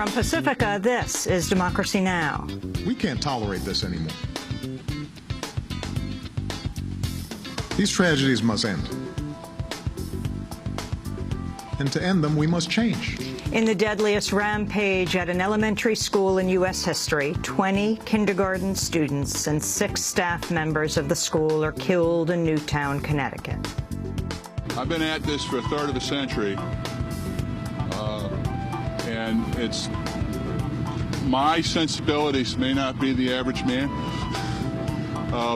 From Pacifica, this is Democracy Now! We can't tolerate this anymore. These tragedies must end. And to end them, we must change. In the deadliest rampage at an elementary school in U.S. history, 20 kindergarten students and 6 staff members of the school are killed in Newtown, Connecticut. I've been at this for a third of a century, and it's my sensibilities may not be the average man,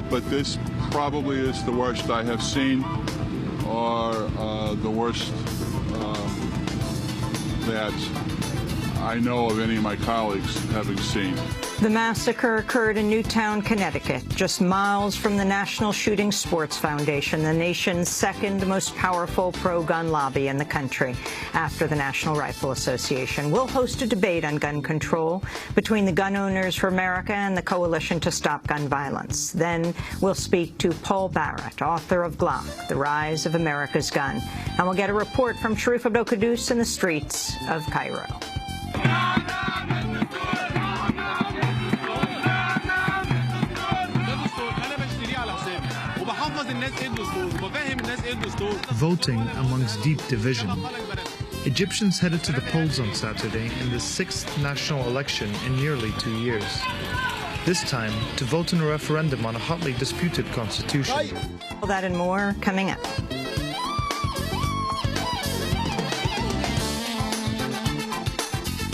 but this probably is the worst I have seen, or the worst that I know of any of my colleagues having seen. The massacre occurred in Newtown, Connecticut, just miles from the National Shooting Sports Foundation, the nation's second most powerful pro-gun lobby in the country, after the National Rifle Association. We'll host a debate on gun control between the Gun Owners for America and the Coalition to Stop Gun Violence. Then we'll speak to Paul Barrett, author of Glock, The Rise of America's Gun. And we'll get a report from Sharif Abdel-Quddus in the streets of Cairo. Voting amongst deep division. Egyptians headed to the polls on Saturday in the 6th national election in nearly 2 years. This time, to vote in a referendum on a hotly disputed constitution. All that and more coming up.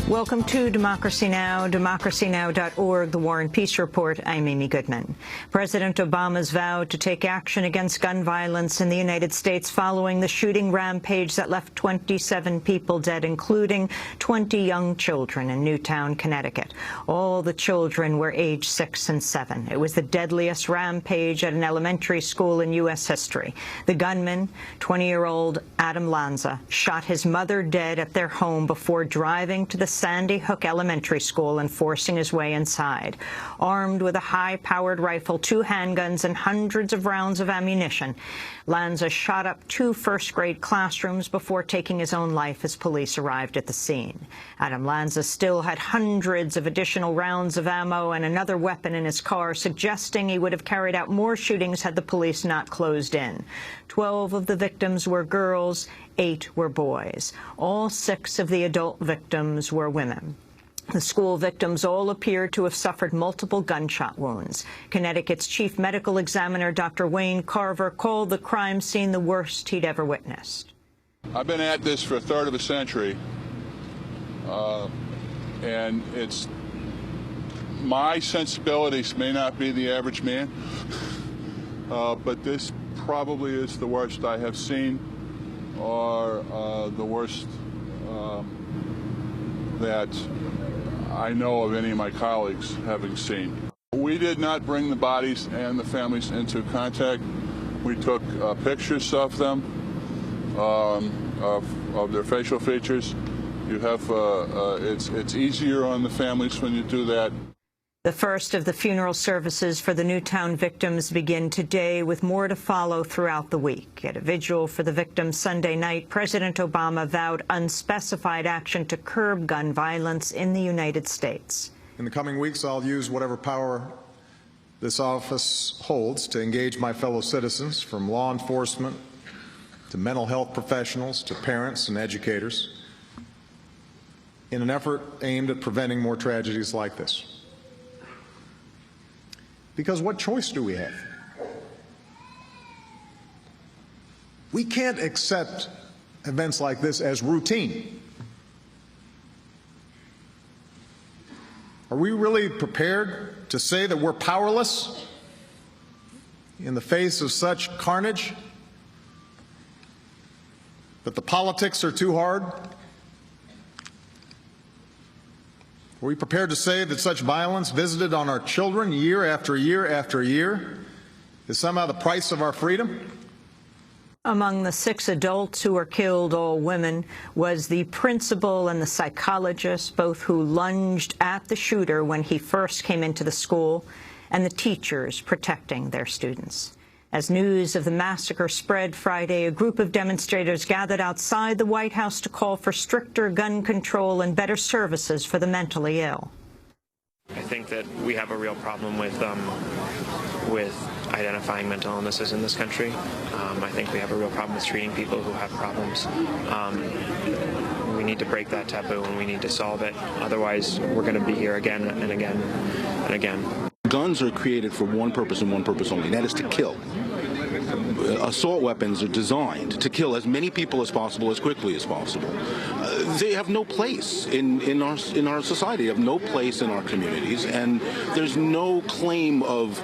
Welcome to Democracy Now!, democracynow.org, The War and Peace Report. I'm Amy Goodman. President Obama's vowed to take action against gun violence in the United States following the shooting rampage that left 27 people dead, including 20 young children in Newtown, Connecticut. All the children were age 6 and 7. It was the deadliest rampage at an elementary school in U.S. history. The gunman, 20-year-old Adam Lanza, shot his mother dead at their home before driving to the Sandy Hook Elementary School and forcing his way inside. Armed with a high-powered rifle, 2 handguns, and hundreds of rounds of ammunition, Lanza shot up 2 first-grade classrooms before taking his own life as police arrived at the scene. Adam Lanza still had hundreds of additional rounds of ammo and another weapon in his car, suggesting he would have carried out more shootings had the police not closed in. 12 of the victims were girls, 8 were boys. All 6 of the adult victims were women. The school victims all appeared to have suffered multiple gunshot wounds. Connecticut's chief medical examiner, Dr. Wayne Carver, called the crime scene the worst he'd ever witnessed. I've been at this for a third of a century, and it's my sensibilities may not be the average man, but this probably is the worst I have seen, or the worst that I know of any of my colleagues having seen. We did not bring the bodies and the families into contact. We took pictures of them, of their facial features. You have it's easier on the families when you do that. The first of the funeral services for the Newtown victims begin today, with more to follow throughout the week. At a vigil for the victims Sunday night, President Obama vowed unspecified action to curb gun violence in the United States. In the coming weeks, I'll use whatever power this office holds to engage my fellow citizens, from law enforcement to mental health professionals to parents and educators, in an effort aimed at preventing more tragedies like this. Because what choice do we have? We can't accept events like this as routine. Are we really prepared to say that we're powerless in the face of such carnage? That the politics are too hard? Are we prepared to say that such violence visited on our children year after year after year is somehow the price of our freedom? Among the 6 adults who were killed, all women, was the principal and the psychologist, both who lunged at the shooter when he first came into the school, and the teachers protecting their students. As news of the massacre spread Friday, a group of demonstrators gathered outside the White House to call for stricter gun control and better services for the mentally ill. I think that we have a real problem with identifying mental illnesses in this country. I think we have a real problem with treating people who have problems. We need to break that taboo and we need to solve it. Otherwise, we're going to be here again and again and again. Guns are created for one purpose and one purpose only, and that is to kill. Assault weapons are designed to kill as many people as possible, as quickly as possible. They have no place in our society. They have no place in our communities, and there's no claim of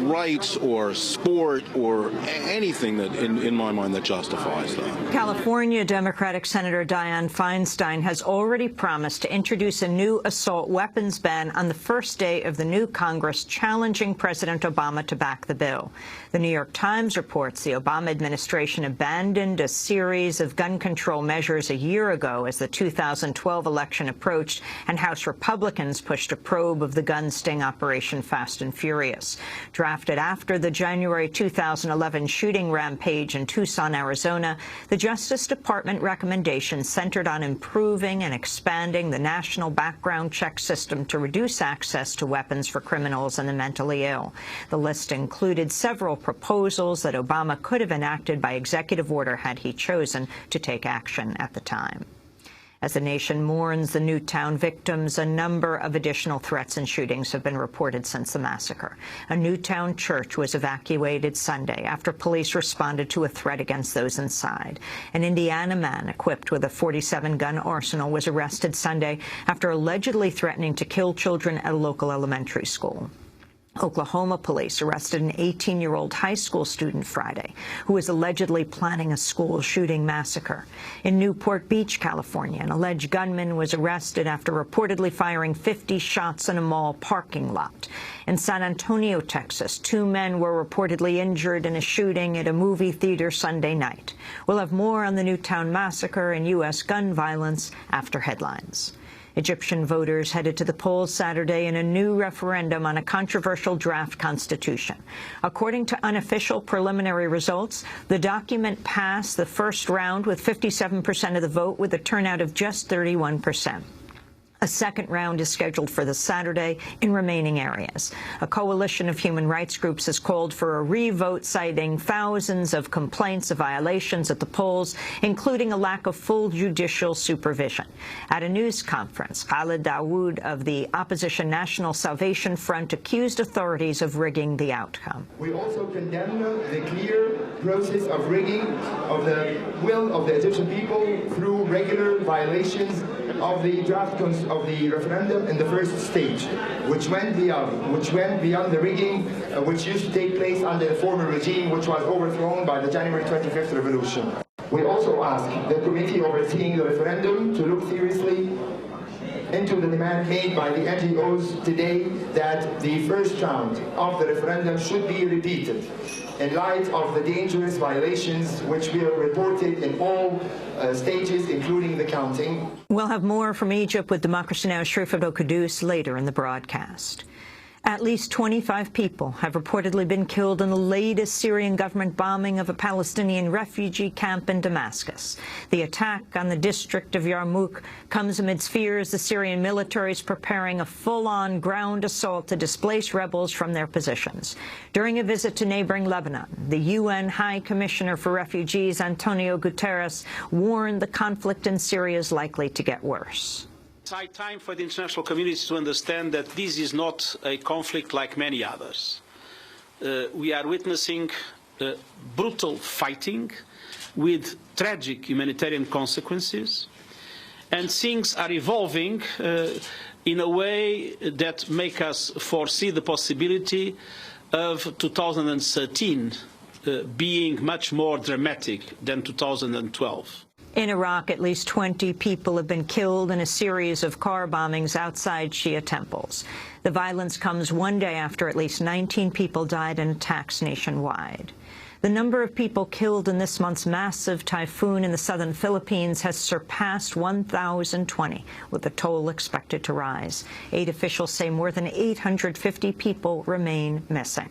rights or sport or anything that, in my mind, that justifies that. California Democratic Senator Dianne Feinstein has already promised to introduce a new assault weapons ban on the first day of the new Congress, challenging President Obama to back the bill. The New York Times reports the Obama administration abandoned a series of gun control measures a year ago as the 2012 election approached, and House Republicans pushed a probe of the gun sting Operation Fast and Furious. Drafted after the January 2011 shooting rampage in Tucson, Arizona, the Justice Department recommendation centered on improving and expanding the national background check system to reduce access to weapons for criminals and the mentally ill. The list included several proposals that Obama could have enacted by executive order had he chosen to take action at the time. As the nation mourns the Newtown victims, a number of additional threats and shootings have been reported since the massacre. A Newtown church was evacuated Sunday after police responded to a threat against those inside. An Indiana man equipped with a .47 arsenal was arrested Sunday after allegedly threatening to kill children at a local elementary school. Oklahoma police arrested an 18-year-old high school student Friday who was allegedly planning a school shooting massacre. In Newport Beach, California, an alleged gunman was arrested after reportedly firing 50 shots in a mall parking lot. In San Antonio, Texas, 2 men were reportedly injured in a shooting at a movie theater Sunday night. We'll have more on the Newtown massacre and U.S. gun violence after headlines. Egyptian voters headed to the polls Saturday in a new referendum on a controversial draft constitution. According to unofficial preliminary results, the document passed the first round with 57% of the vote, with a turnout of just 31%. A second round is scheduled for this Saturday in remaining areas. A coalition of human rights groups has called for a re-vote, citing thousands of complaints of violations at the polls, including a lack of full judicial supervision. At a news conference, Khalid Dawood of the opposition National Salvation Front accused authorities of rigging the outcome. We also condemn the clear process of rigging of the will of the Egyptian people through regular violations of the draft of the referendum in the first stage, which went beyond the rigging which used to take place under the former regime, which was overthrown by the January 25th revolution. We also ask the committee overseeing the referendum to look seriously into the demand made by the NGOs today that the first round of the referendum should be repeated in light of the dangerous violations which we have reported in all stages, including the counting. We'll have more from Egypt with Democracy Now!'s Sharif Abdel-Quddus later in the broadcast. At least 25 people have reportedly been killed in the latest Syrian government bombing of a Palestinian refugee camp in Damascus. The attack on the district of Yarmouk comes amidst fears the Syrian military is preparing a full-on ground assault to displace rebels from their positions. During a visit to neighboring Lebanon, the UN High Commissioner for Refugees, Antonio Guterres, warned the conflict in Syria is likely to get worse. It's high time for the international community to understand that this is not a conflict like many others. We are witnessing brutal fighting with tragic humanitarian consequences, and things are evolving in a way that make us foresee the possibility of 2013 being much more dramatic than 2012. In Iraq, at least 20 people have been killed in a series of car bombings outside Shia temples. The violence comes one day after at least 19 people died in attacks nationwide. The number of people killed in this month's massive typhoon in the southern Philippines has surpassed 1,020, with the toll expected to rise. Aid officials say more than 850 people remain missing.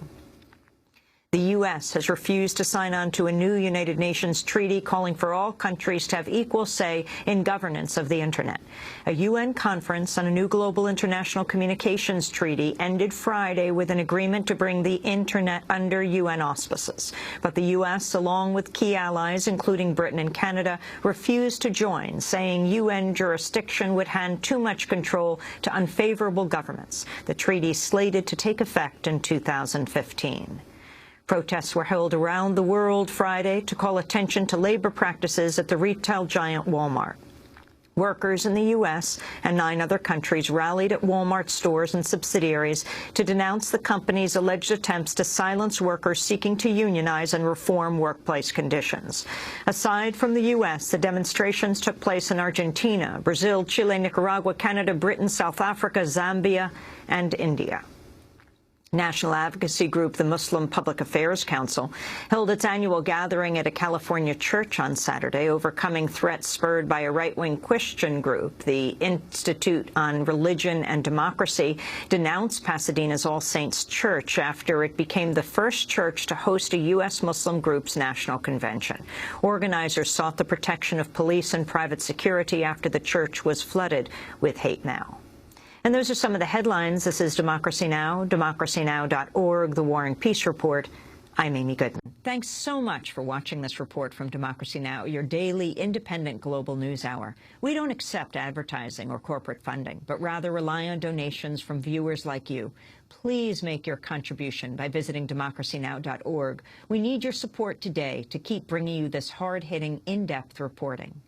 The U.S. has refused to sign on to a new United Nations treaty calling for all countries to have equal say in governance of the Internet. A UN conference on a new global international communications treaty ended Friday with an agreement to bring the Internet under UN auspices. But the U.S., along with key allies, including Britain and Canada, refused to join, saying UN jurisdiction would hand too much control to unfavorable governments. The treaty slated to take effect in 2015. Protests were held around the world Friday to call attention to labor practices at the retail giant Walmart. Workers in the U.S. and 9 other countries rallied at Walmart stores and subsidiaries to denounce the company's alleged attempts to silence workers seeking to unionize and reform workplace conditions. Aside from the U.S., the demonstrations took place in Argentina, Brazil, Chile, Nicaragua, Canada, Britain, South Africa, Zambia, and India. National advocacy group the Muslim Public Affairs Council held its annual gathering at a California church on Saturday, overcoming threats spurred by a right-wing Christian group. The Institute on Religion and Democracy denounced Pasadena's All Saints Church after it became the first church to host a U.S. Muslim group's national convention. Organizers sought the protection of police and private security after the church was flooded with hate mail. And those are some of the headlines. This is Democracy Now!, democracynow.org, The War and Peace Report. I'm Amy Goodman. Thanks so much for watching this report from Democracy Now!, your daily independent global news hour. We don't accept advertising or corporate funding, but rather rely on donations from viewers like you. Please make your contribution by visiting democracynow.org. We need your support today to keep bringing you this hard-hitting, in-depth reporting.